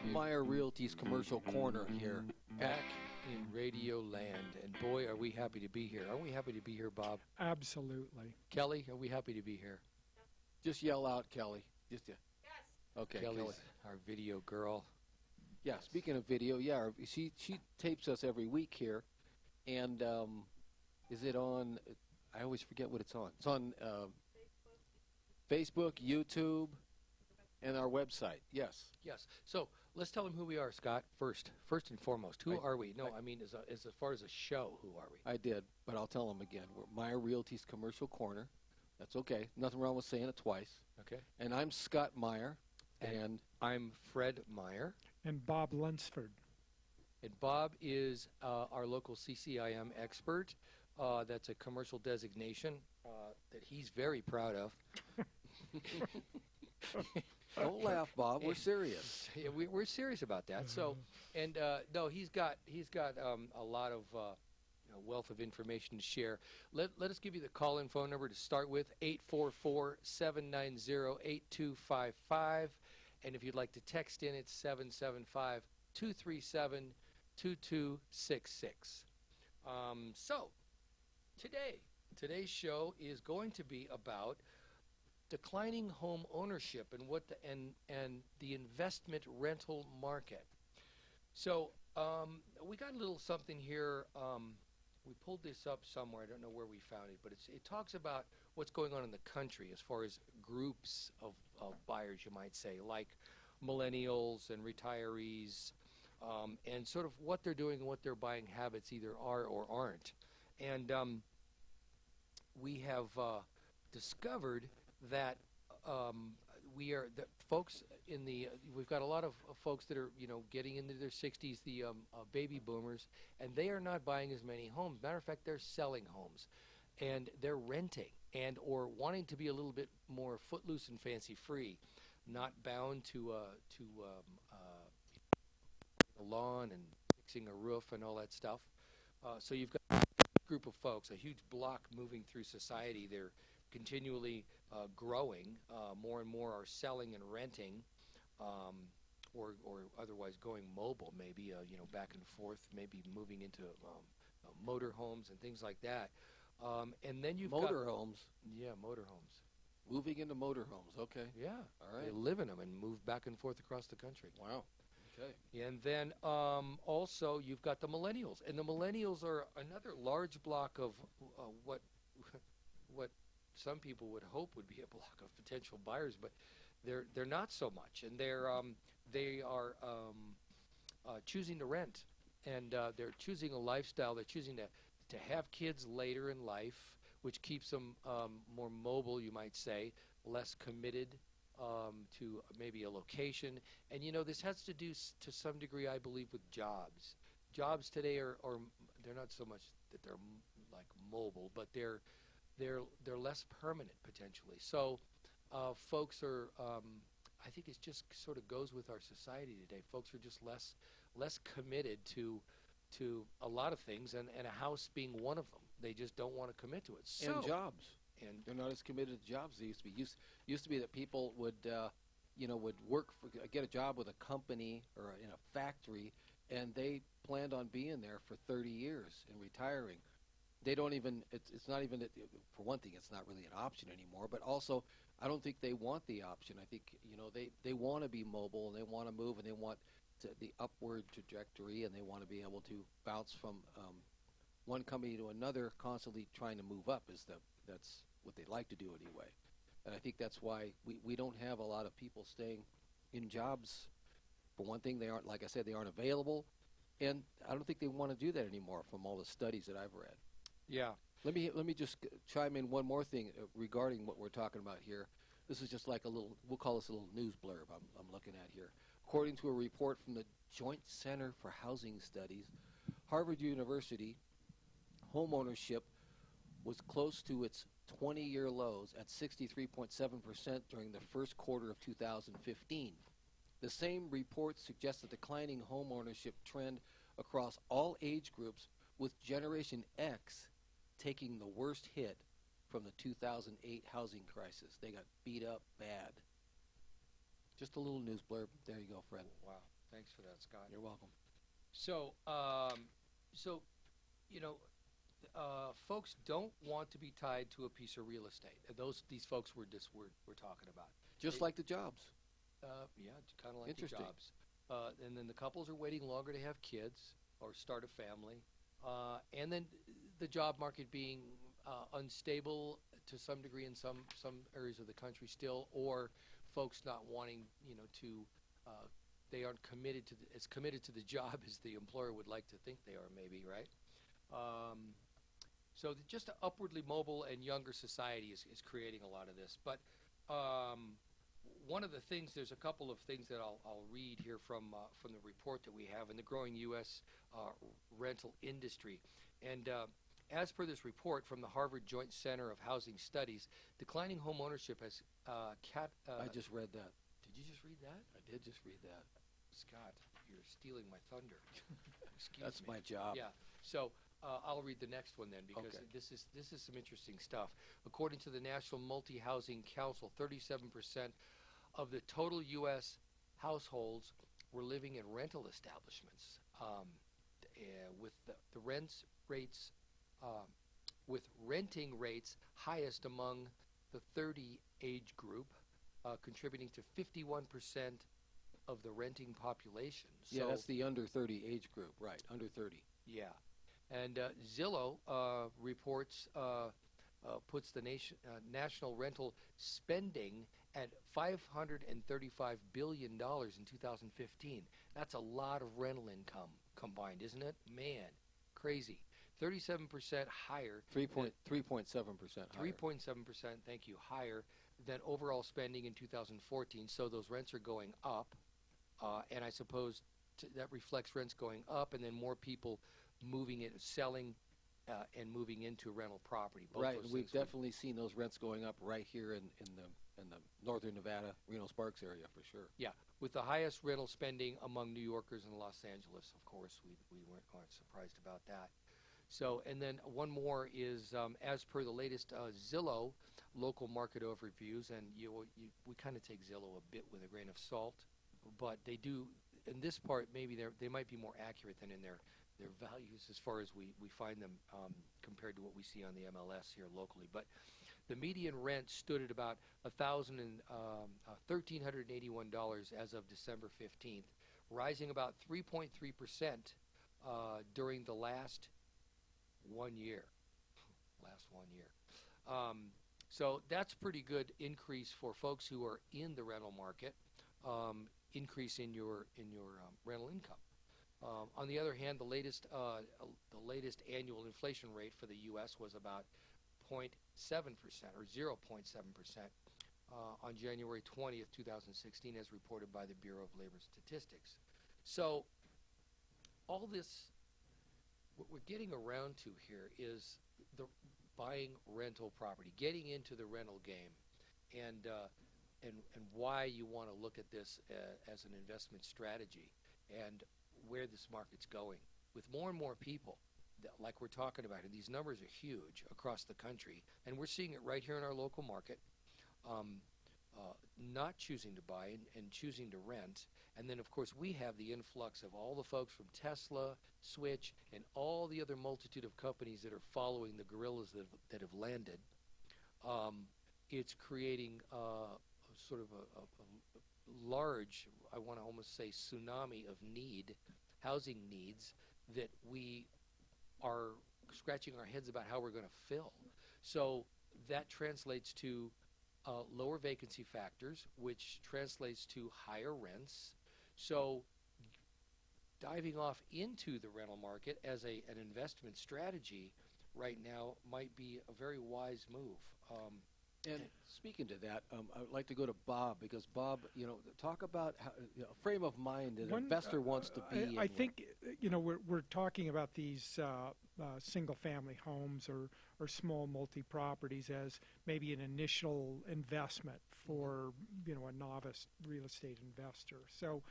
Myer Realty's commercial corner here. Back in radio land, and boy, are we happy to be here. Aren't we happy to be here, Bob? Absolutely. Kelly, are we happy to be here? Just yell out, Kelly. Just okay, Kelly's Kelly. our video girl. Yeah, speaking of video, she tapes us every week here, and is it on? I always forget what it's on. It's on Facebook, YouTube, and our website. Yes. Yes. So let's tell them who we are, Scott. First and foremost, who are we? No, I mean as far as a show, who are we? I did, but I'll tell them again. We're Myer Realty's commercial corner. That's okay. Nothing wrong with saying it twice. Okay. And I'm Scott Myer, and I'm Fred Myer. And Bob Lunsford. And Bob is our local CCIM expert. That's a commercial designation that he's very proud of. Don't laugh, Bob. We're serious. Yeah, we're serious about that. So, and no, he's got a lot of wealth of information to share. Let us give you the call-in phone number to start with: 844-790-8255. And if you'd like to text in, it's 775-237-2266. So, today's show is going to be about declining home ownership and and the investment rental market. So we got a little something here. We pulled this up somewhere. I don't know where we found it, but it talks about what's going on in the country as far as groups of buyers, you might say, like millennials and retirees, and sort of what they're doing and what their buying habits either are or aren't. And we have discovered that folks we've got a lot of folks that are getting into their 60s, the baby boomers, and they are not buying as many homes. Matter of fact, they're selling homes, and they're renting and or wanting to be a little bit more footloose and fancy free, not bound to a lawn and fixing a roof and all that stuff. So you've got a group of folks, a huge block moving through society. They're continually growing. More and more are selling and renting, or otherwise going mobile, maybe back and forth, maybe moving into motorhomes and things like that. And then you've got motorhomes. Yeah, motorhomes. Moving into motorhomes. Okay. Yeah. All right. They live in them and move back and forth across the country. Wow. Okay. And then also you've got the millennials, and the millennials are another large block of what some people would hope would be a block of potential buyers, but they're not so much, and they are choosing to rent, and they're choosing a lifestyle. They're choosing to have kids later in life, which keeps them more mobile, you might say, less committed to maybe a location. And this has to do to some degree, I believe, with jobs. Jobs today are they're not so much that they're like mobile, but they're less permanent potentially. So folks are, I think it just sort of goes with our society today. Folks are just less committed to a lot of things, and a house being one of them. They just don't want to commit to it. So, and jobs. And they're not as committed to jobs as they used to be. Used to be that people would get a job with a company or in a factory, and they planned on being there for 30 years and retiring. They don't even, it's not even, for one thing, it's not really an option anymore, but also I don't think they want the option. I think, they want to be mobile, and they want to move, and they want the upward trajectory, and they want to be able to bounce from one company to another, constantly trying to move up. That's what they like to do anyway. And I think that's why we don't have a lot of people staying in jobs. For one thing, they aren't, like I said, they aren't available, and I don't think they want to do that anymore from all the studies that I've read. yeah. Let me just chime in one more thing regarding what we're talking about here. This is just like a little, we'll call this a little news blurb I'm looking at here. According to a report from the Joint Center for Housing Studies, Harvard University, homeownership was close to its 20-year lows at 63.7% during the first quarter of 2015. The same report suggests a declining homeownership trend across all age groups, with Generation X taking the worst hit from the 2008 housing crisis. They got beat up bad. Just a little news blurb. There you go, Fred. Wow. Thanks for that, Scott. You're welcome. So, you know, folks don't want to be tied to a piece of real estate. These folks we're talking about. Just They- like the jobs. Yeah, it's kind of like the Interesting. jobs. And then the couples are waiting longer to have kids or start a family. And then the job market being unstable to some degree in some areas of the country still, or folks not wanting, to they aren't as committed to the job as the employer would like to think they are, maybe, right? So just an upwardly mobile and younger society is creating a lot of this. But one of the things, there's a couple of things that I'll read here from the report that we have in the growing U.S. Rental industry. And as per this report from the Harvard Joint Center of Housing Studies, declining home ownership has I just read that. Did you just read that? I did just read that. Scott, you're stealing my thunder. Excuse That's me. my job. Yeah. So I'll read the next one then, because Okay. this is some interesting stuff. According to the National Multi-Housing Council, 37% of the total U.S. households were living in rental establishments, with the renting rates highest among the 30 age group, contributing to 51% of the renting population. Yeah, So, that's the under 30 age group, right? Under 30. yeah. And Zillow reports puts the national rental spending at $535 billion in 2015. That's a lot of rental income combined, isn't it? Man, crazy. 37% higher. 3.7% higher. 3.7%, thank you, higher than overall spending in 2014. So those rents are going up, and I suppose that reflects rents going up, and then more people moving it, selling, and moving into rental property. Both Right, those and we've things would- definitely seen those rents going up right here in the northern Nevada, Reno Sparks area for sure. Yeah, with the highest rental spending among New Yorkers in Los Angeles. Of course, we aren't surprised about that. So, and then one more is, as per the latest Zillow local market overviews, and we kind of take Zillow a bit with a grain of salt, but they do, in this part, maybe they might be more accurate than in their values as far as we find them compared to what we see on the MLS here locally. But the median rent stood at about $1,381 as of December 15th, rising about 3.3% during the last 1 year. So that's pretty good increase for folks who are in the rental market, increase in your rental income. On the other hand, the latest annual inflation rate for the U.S. was about 0.7% or 0.7% on January 20th, 2016, as reported by the Bureau of Labor Statistics. So all this, what we're getting around to here is the buying rental property, getting into the rental game, and why you want to look at this as an investment strategy, and where this market's going. With more and more people, like we're talking about, and these numbers are huge across the country, and we're seeing it right here in our local market, not choosing to buy and choosing to rent. And then, of course, we have the influx of all the folks from Tesla, Switch, and all the other multitude of companies that are following the gorillas that have landed. It's creating sort of a large, I want to almost say, tsunami of housing needs, that we are scratching our heads about how we're going to fill. So that translates to lower vacancy factors, which translates to higher rents. So diving off into the rental market as an investment strategy right now might be a very wise move. And speaking to that, I would like to go to Bob, because Bob, talk about how, frame of mind that an investor wants to be in. I think, we're talking about these single-family homes or small multi-properties as maybe an initial investment for, a novice real estate investor. So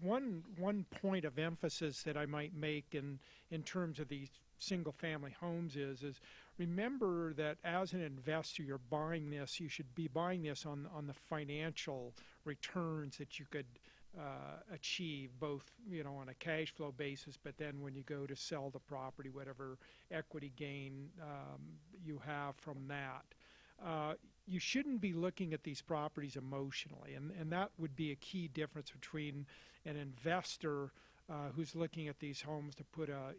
one point of emphasis that I might make in terms of these single-family homes is remember that as an investor, you're buying this. You should be buying this on the financial returns that you could achieve, both on a cash flow basis, but then when you go to sell the property, whatever equity gain you have from that. You shouldn't be looking at these properties emotionally, and that would be a key difference between an investor who's looking at these homes to put a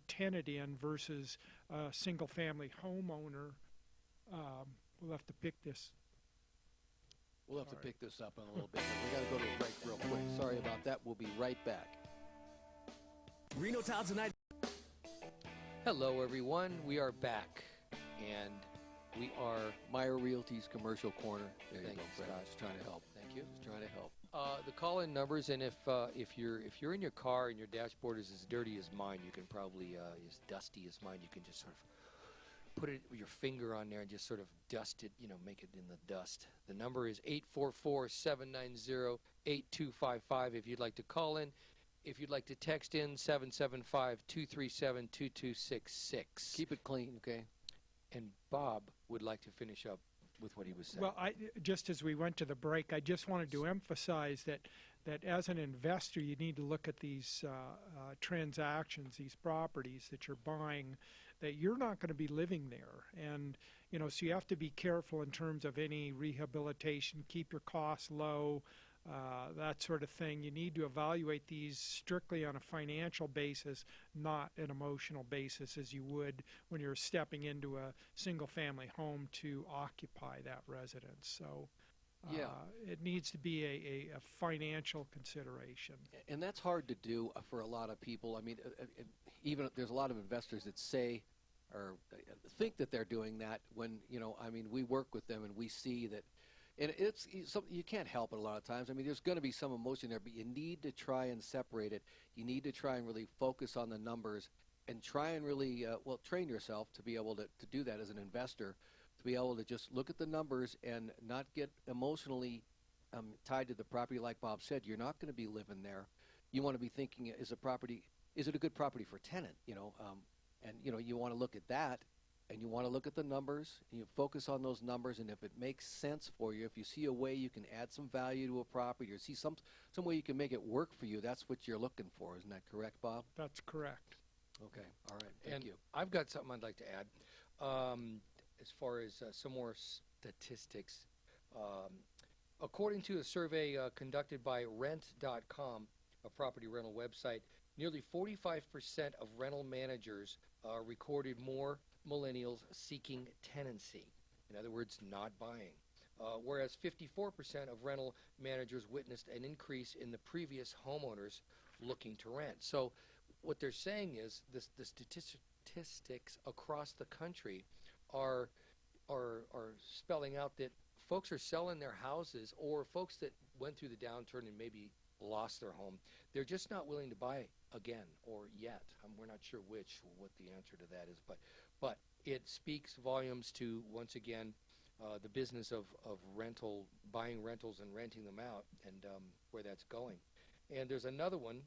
tenant in versus a single family homeowner. We'll have to pick this. We'll have to pick this up in a little bit. We got to go to a break real quick. Sorry about that. We'll be right back. Reno Town Tonight. Hello, everyone. We are back, and we are. Myer Realty's Commercial Corner. There Thank you you, go, Brad. Scott. Just trying to help. Thank you. Just trying to help. The call-in numbers, and if you're in your car and your dashboard is as dirty as mine, you can probably as dusty as mine, you can just sort of put it with your finger on there and just sort of dust it, make it in the dust. The number is 844-790-8255 if you'd like to call in. If you'd like to text in, 775-237-2266. Keep it clean, okay? And Bob would like to finish up with what he was saying. Well, just as we went to the break, I just wanted to emphasize that as an investor, you need to look at these transactions, these properties that you're buying, that you're not going to be living there. And, so you have to be careful in terms of any rehabilitation, keep your costs low, that sort of thing. You need to evaluate these strictly on a financial basis, not an emotional basis, as you would when you're stepping into a single-family home to occupy that residence. So it needs to be a financial consideration. And that's hard to do for a lot of people. I mean, even there's a lot of investors that say or think that they're doing that when, we work with them and we see that. And it's something you can't help it a lot of times. I mean, there's going to be some emotion there, but you need to try and separate it. You need to try and really focus on the numbers and try and really, train yourself to be able to do that as an investor, to be able to just look at the numbers and not get emotionally tied to the property. Like Bob said, you're not going to be living there. You want to be thinking, is it a good property for tenant, and, you want to look at that. And you want to look at the numbers, and you focus on those numbers, and if it makes sense for you, if you see a way you can add some value to a property or see some way you can make it work for you, that's what you're looking for. Isn't that correct, Bob? That's correct. Okay. All right. Thank you. I've got something I'd like to add as far as some more statistics. According to a survey conducted by Rent.com, a property rental website, nearly 45% of rental managers recorded more millennials seeking tenancy. In other words, not buying. Whereas 54% of rental managers witnessed an increase in the previous homeowners looking to rent. So what they're saying is the statistics across the country are spelling out that folks are selling their houses, or folks that went through the downturn and maybe lost their home, they're just not willing to buy again or yet. We're not sure what the answer to that is, but it speaks volumes to, once again, the business of buying rentals and renting them out, and where that's going. And there's another one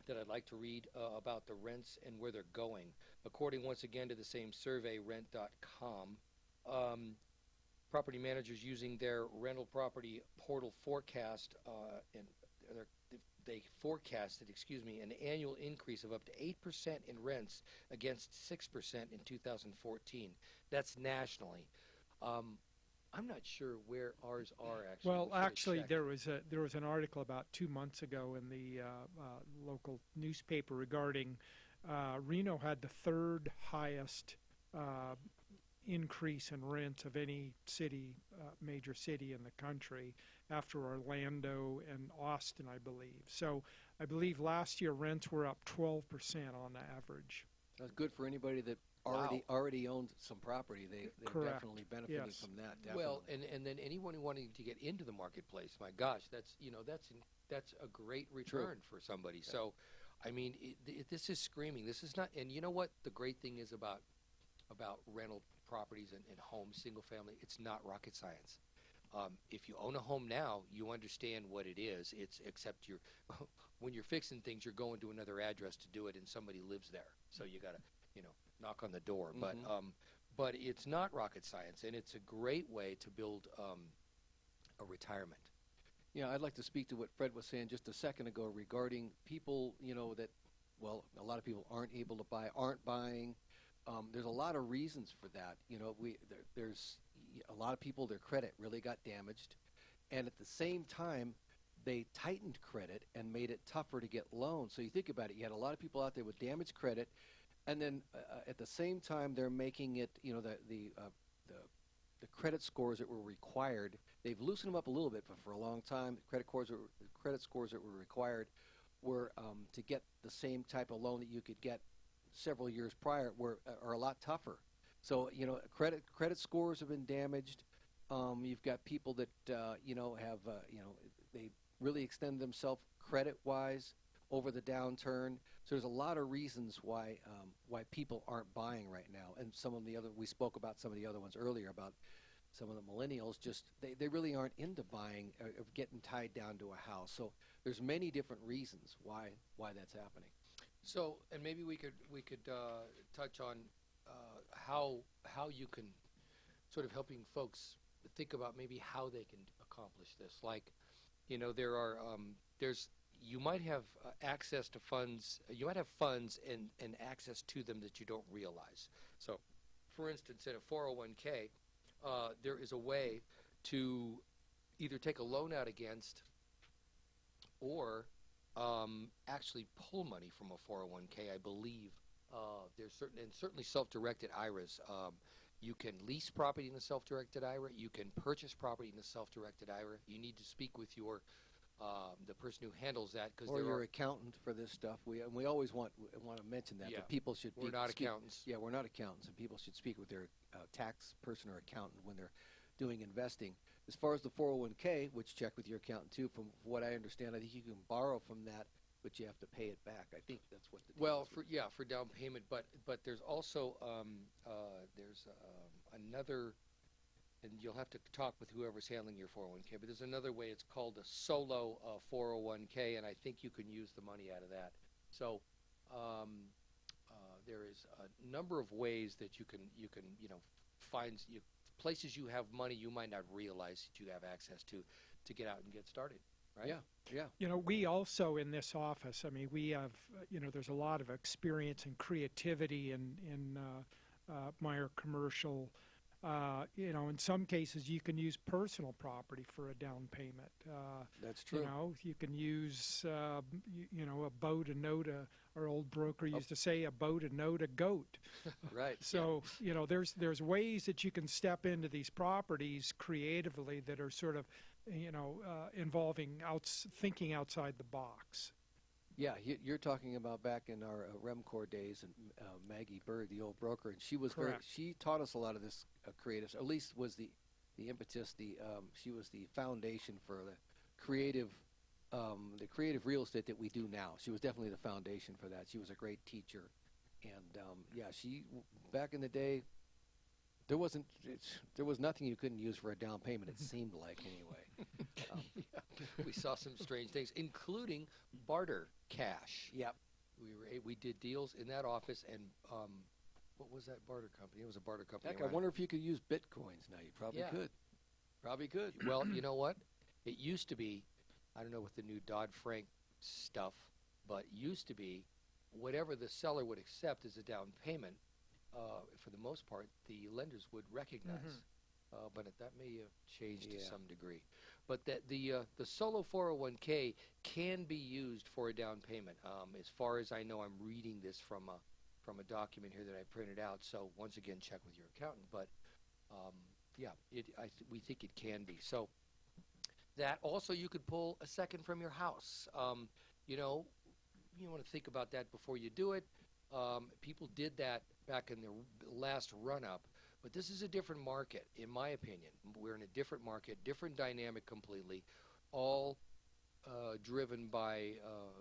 that I'd like to read about the rents and where they're going. According, once again, to the same survey, Rent.com, property managers using their rental property portal forecast, they forecasted, an annual increase of up to 8% in rents against 6% in 2014. That's nationally. I'm not sure where ours are actually. Well, actually, there was an article about 2 months ago in the local newspaper regarding Reno had the third highest increase in rents of any city, major city in the country, after Orlando and Austin, I believe. So I believe last year rents were up 12% on average. That's good for anybody that already owned some property. They're definitely benefiting from that. Definitely. Well, and then anyone wanting to get into the marketplace, my gosh, that's a great return for somebody. Yeah. So, I mean, this is screaming. This is not, and you know what the great thing is about rental properties and homes, single family, it's not rocket science. If you own a home now, you understand what it is. Except when you're fixing things, you're going to another address to do it, and somebody lives there. So you got to, knock on the door. Mm-hmm. But it's not rocket science, and it's a great way to build a retirement. Yeah, I'd like to speak to what Fred was saying just a second ago regarding people, that, well, a lot of people aren't able to buy, aren't buying. There's a lot of reasons for that. There's a lot of people, their credit really got damaged. And at the same time, they tightened credit and made it tougher to get loans. So you think about it, you had a lot of people out there with damaged credit, and then at the same time, they're making it, the credit scores that were required. They've loosened them up a little bit, but for a long time, credit scores that were required were to get the same type of loan that you could get several years prior are a lot tougher. So credit scores have been damaged. You've got people that have they really extend themselves credit-wise over the downturn. So there's a lot of reasons why people aren't buying right now. And some of the other, we spoke about some of the other ones earlier about some of the millennials, just they really aren't into buying or getting tied down to a house. So there's many different reasons why that's happening. So, and maybe we could touch on how you can sort of helping folks think about maybe how they can accomplish this. Like, there's you might have access to funds. You might have funds and access to them that you don't realize. So, for instance, in a 401k, there is a way to either take a loan out against or actually pull money from a 401k. I believe there's certainly self-directed IRAs. You can lease property in a self-directed IRA. You can purchase property in a self-directed IRA. You need to speak with the person who handles that, because or your accountant for this stuff. We always want to mention that, but people should. We're not accountants. Yeah, we're not accountants, and people should speak with their tax person or accountant when they're doing investing. As far as the 401k, which check with your accountant too. From what I understand, I think you can borrow from that, but you have to pay it back. I think that's what the deal is. For down payment, but there's also another, and you'll have to talk with whoever's handling your 401k. But there's another way. It's called a solo 401k, and I think you can use the money out of that. So there is a number of ways that you can find places you have money you might not realize that you have access to get out and get started. Right? Yeah. We also in this office, we have, there's a lot of experience and creativity in Myer Commercial. In some cases you can use personal property for a down payment. That's true. You can use, a bow to note our old broker used to say, a bow to note a goat. Right. So, there's ways that you can step into these properties creatively that are sort of, involving thinking outside the box. Yeah, you're talking about back in our Remcor days, and Maggie Bird, the old broker, and she was she taught us a lot of this creative, at least was the impetus. She was the foundation for the creative real estate that we do now. She was definitely the foundation for that. She was a great teacher, and she back in the day, there was nothing you couldn't use for a down payment. It seemed like anyway. We saw some strange things, including barter cash. Yep. We did deals in that office, and what was that barter company? It was a barter company. Heck, I wonder if you could use bitcoins now. You probably could. Probably could. Well, you know what? It used to be, I don't know with the new Dodd-Frank stuff, but used to be whatever the seller would accept as a down payment, for the most part, the lenders would recognize. Mm-hmm. But that may have changed to some degree. But the solo 401k can be used for a down payment. As far as I know, I'm reading this from a document here that I printed out. So once again, check with your accountant. But we think it can be. So that also you could pull a second from your house. You want to think about that before you do it. People did that back in the last run-up. But this is a different market, in my opinion. We're in a different market, different dynamic completely, all driven by a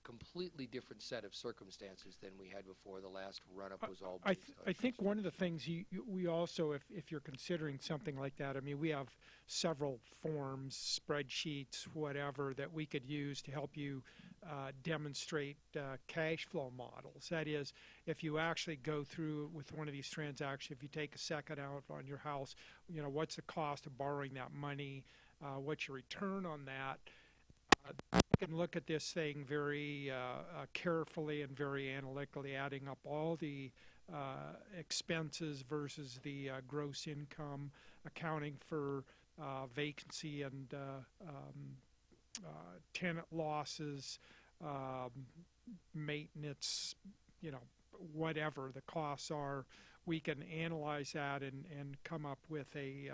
completely different set of circumstances than we had before. The last run-up was all. I think one of the things we also, if you're considering something like that, we have several forms, spreadsheets, whatever, that we could use to help you demonstrate cash flow models. That is, if you actually go through with one of these transactions, if you take a second out on your house, what's the cost of borrowing that money? what's your return on that? You can look at this thing very carefully and very analytically, adding up all the expenses versus the gross income, accounting for vacancy and tenant losses, maintenance, whatever the costs are. We can analyze that and come up with a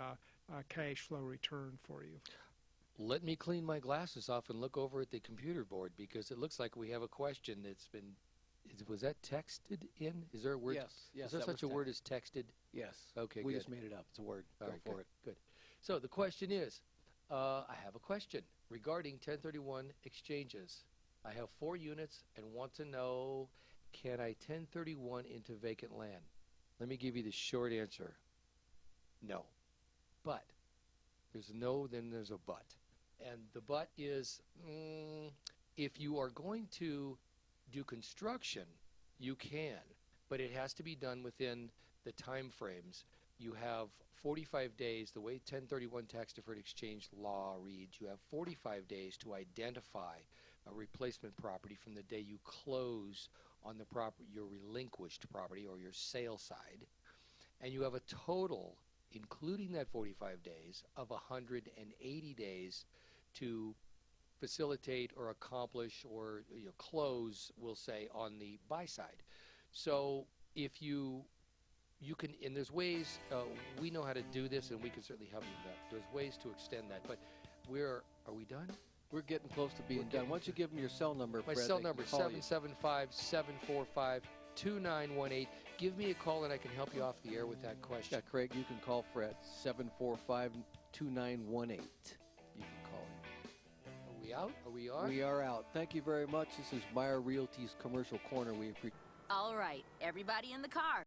cash flow return for you. Let me clean my glasses off and look over at the computer board, because it looks like we have a question that's been, was that texted in? Is there a word? Yes, Is there such a word as texted? Yes. Okay, We good. just made it up. It's a word. All Go right, for good, it. good. So the question is, I have a question regarding 1031 exchanges. I have 4 units and want to know, can I 1031 into vacant land? Let me give you the short answer. No. But there's no, then there's a but. And the but is, if you are going to do construction, you can, but it has to be done within the time frames. You have 45 days, the way 1031 tax deferred exchange law reads, you have 45 days to identify a replacement property from the day you close on the property, your relinquished property or your sale side. And you have a total, including that 45 days, of 180 days to facilitate or accomplish or close, we'll say, on the buy side. So if you can, and there's ways, we know how to do this, and we can certainly help you with that. There's ways to extend that, but are we done? We're getting close to being done. Why don't you give them your cell number, My Fred? cell They number can is call you. 775-745-2918. Give me a call, and I can help you off the air with that question. Yeah, Craig, you can call Fred, 745-2918. You can call him. Are we out? Are we on? We are out. Thank you very much. This is Myer Realty's Commercial Corner. We appreciate All right, everybody in the car.